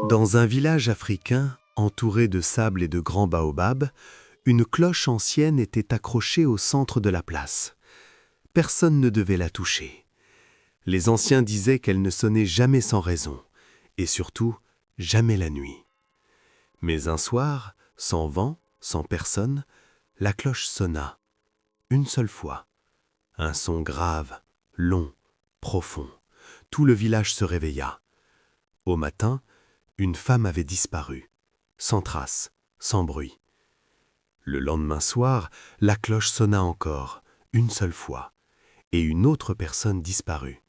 Dans un village africain, entouré de sable et de grands baobabs, une cloche ancienne était accrochée au centre de la place. Personne ne devait la toucher. Les anciens disaient qu'elle ne sonnait jamais sans raison, et surtout, jamais la nuit. Mais un soir, sans vent, sans personne, la cloche sonna, une seule fois. Un son grave, long, profond. Tout le village se réveilla. Au matin, une femme avait disparu, sans trace, sans bruit. Le lendemain soir, la cloche sonna encore, une seule fois, et une autre personne disparut.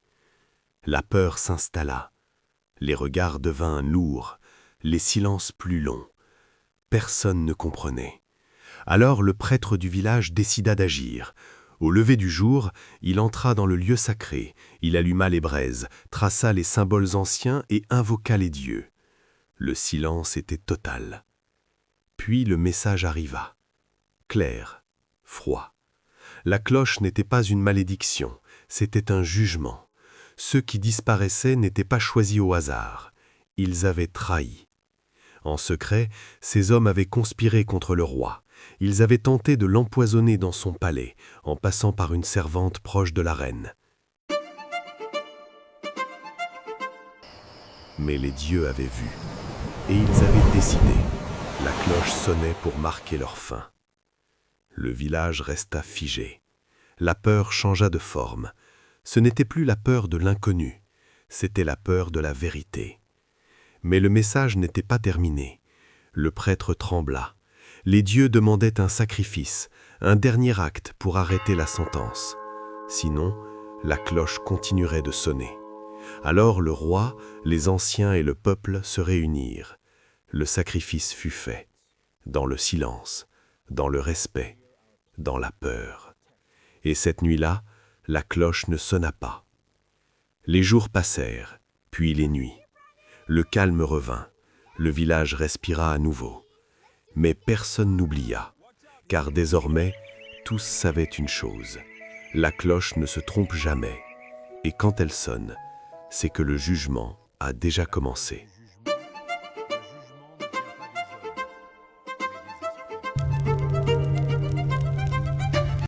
La peur s'installa. Les regards devinrent lourds, les silences plus longs. Personne ne comprenait. Alors le prêtre du village décida d'agir. Au lever du jour, il entra dans le lieu sacré, il alluma les braises, traça les symboles anciens et invoqua les dieux. Le silence était total. Puis le message arriva. Clair, froid. La cloche n'était pas une malédiction, c'était un jugement. Ceux qui disparaissaient n'étaient pas choisis au hasard. Ils avaient trahi. En secret, ces hommes avaient conspiré contre le roi. Ils avaient tenté de l'empoisonner dans son palais, en passant par une servante proche de la reine. Mais les dieux avaient vu, et ils avaient décidé. La cloche sonnait pour marquer leur fin. Le village resta figé. La peur changea de forme. Ce n'était plus la peur de l'inconnu, c'était la peur de la vérité. Mais le message n'était pas terminé. Le prêtre trembla. Les dieux demandaient un sacrifice, un dernier acte pour arrêter la sentence. Sinon, la cloche continuerait de sonner. Alors le roi, les anciens et le peuple se réunirent. Le sacrifice fut fait, dans le silence, dans le respect, dans la peur. Et cette nuit-là, la cloche ne sonna pas. Les jours passèrent, puis les nuits. Le calme revint, le village respira à nouveau. Mais personne n'oublia, car désormais, tous savaient une chose. La cloche ne se trompe jamais, et quand elle sonne, c'est que le jugement a déjà commencé.